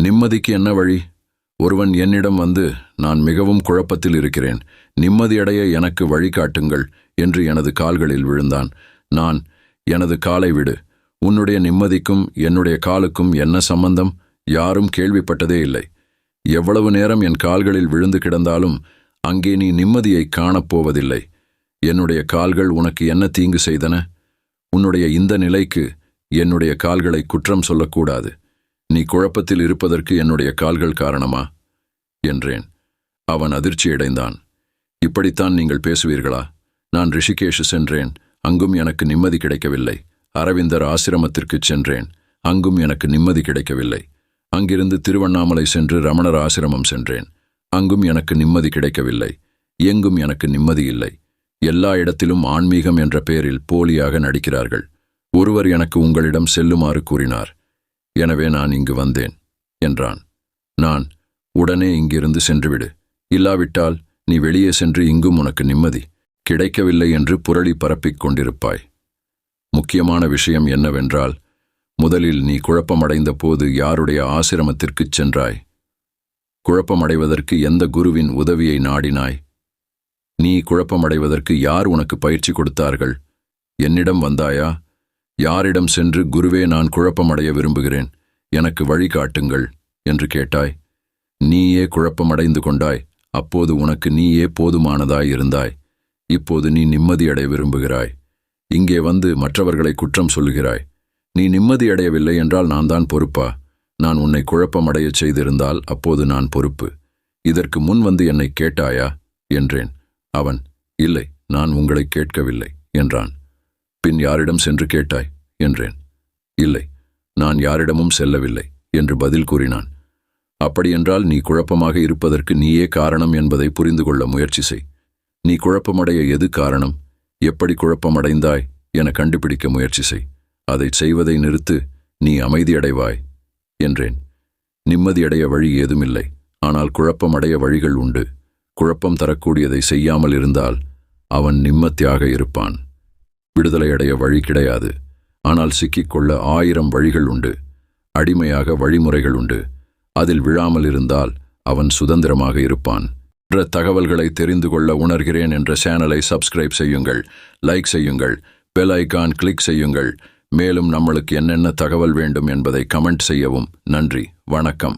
நிம்மதிக்கு என்ன வழி? ஒருவன் என்னிடம் வந்து, நான் மிகவும் குழப்பத்தில் இருக்கிறேன், நிம்மதியடைய எனக்கு வழிகாட்டுங்கள் என்று எனது கால்களில் விழுந்தான். நான், எனது காலை விடு, உன்னுடைய நிம்மதிக்கும் என்னுடைய காலுக்கும் என்ன சம்பந்தம்? யாரும் கேள்விப்பட்டதே இல்லை. எவ்வளவு நேரம் என் கால்களில் விழுந்து கிடந்தாலும் அங்கே நீ நிம்மதியை காணப்போவதில்லை. என்னுடைய கால்கள் உனக்கு என்ன தீங்கு செய்தன? உன்னுடைய இந்த நிலைக்கு என்னுடைய கால்களை குற்றம் சொல்லக்கூடாது. நீ குழப்பத்தில் இருப்பதற்கு என்னுடைய கால்கள் காரணமா என்றேன். அவன் அதிர்ச்சியடைந்தான். இப்படித்தான் நீங்கள் பேசுவீர்களா? நான் ரிஷிகேஷ் சென்றேன், அங்கும் எனக்கு நிம்மதி கிடைக்கவில்லை. அரவிந்தர் ஆசிரமத்திற்குச் சென்றேன், அங்கும் எனக்கு நிம்மதி கிடைக்கவில்லை. அங்கிருந்து திருவண்ணாமலை சென்று ரமணர் ஆசிரமம் சென்றேன், அங்கும் எனக்கு நிம்மதி கிடைக்கவில்லை. எங்கும் எனக்கு நிம்மதி இல்லை. எல்லா இடத்திலும் ஆன்மீகம் என்ற பெயரில் போலியாக நடிக்கிறார்கள். ஒருவர் எனக்கு உங்களிடம் செல்லுமாறு கூறினார். எனவே நான் இங்கு வந்தேன் என்றான். நான், உடனே இங்கிருந்து சென்றுவிடு, இல்லாவிட்டால் நீ வெளியே சென்று இங்கும் உனக்கு நிம்மதி கிடைக்கவில்லை என்று புரளி பரப்பிக் கொண்டிருப்பாய். முக்கியமான விஷயம் என்னவென்றால், முதலில் நீ குழப்பமடைந்த போது யாருடைய ஆசிரமத்திற்குச் சென்றாய்? குழப்பமடைவதற்கு எந்த குருவின் உதவியை நாடினாய்? நீ குழப்பமடைவதற்கு யார் உனக்கு பயிற்சி கொடுத்தார்கள்? என்னிடம் வந்தாயா? யாரிடம் சென்று, குருவே, நான் குழப்பமடைய விரும்புகிறேன், எனக்கு வழிகாட்டுங்கள் என்று கேட்டாய்? நீயே குழப்பமடைந்து கொண்டாய். அப்போது உனக்கு நீயே போதுமானதாய் இருந்தாய். இப்போது நீ நிம்மதியடைய விரும்புகிறாய். இங்கே வந்து மற்றவர்களை குற்றம் சொல்லுகிறாய். நீ நிம்மதியடையவில்லை என்றால் நான் தான் பொறுப்பா? நான் உன்னை குழப்பமடையச் செய்திருந்தால் அப்போது நான் பொறுப்பு. இதற்கு முன் வந்து என்னை கேட்டாயா என்றேன். அவன், இல்லை, நான் உங்களை கேட்கவில்லை என்றான். பின் யாரிடம் சென்று கேட்டாய் என்றேன். இல்லை, நான் யாரிடமும் செல்லவில்லை என்று பதில் கூறினான். அப்படியென்றால் நீ குழப்பமாக இருப்பதற்கு நீயே காரணம் என்பதை புரிந்து கொள்ள முயற்சி செய். நீ குழப்பமடைய எது காரணம், எப்படி குழப்பமடைந்தாய் என கண்டுபிடிக்க முயற்சி செய். அதை செய்வதை நிறுத்து, நீ அமைதியடைவாய் என்றேன். நிம்மதியடைய வழி ஏதுமில்லை, ஆனால் குழப்பமடைய வழிகள் உண்டு. குழப்பம் தரக்கூடியதை செய்யாமல் இருந்தால் அவன் நிம்மதியாக இருப்பான். விடுதலையடைய வழி கிடையாது, ஆனால் சிக்கிக்கொள்ள 1000 வழிகள் உண்டு. அடிமையாக வழிமுறைகள் உண்டு. அதில் விழாமல் இருந்தால் அவன் சுதந்திரமாக இருப்பான். என்ற தகவல்களை தெரிந்து கொள்ள உணர்கிறேன் என்ற சேனலை சப்ஸ்கிரைப் செய்யுங்கள், லைக் செய்யுங்கள், பெல் ஐகான் கிளிக் செய்யுங்கள். மேலும் நம்மளுக்கு என்னென்ன தகவல் வேண்டும் என்பதை கமெண்ட் செய்யவும். நன்றி, வணக்கம்.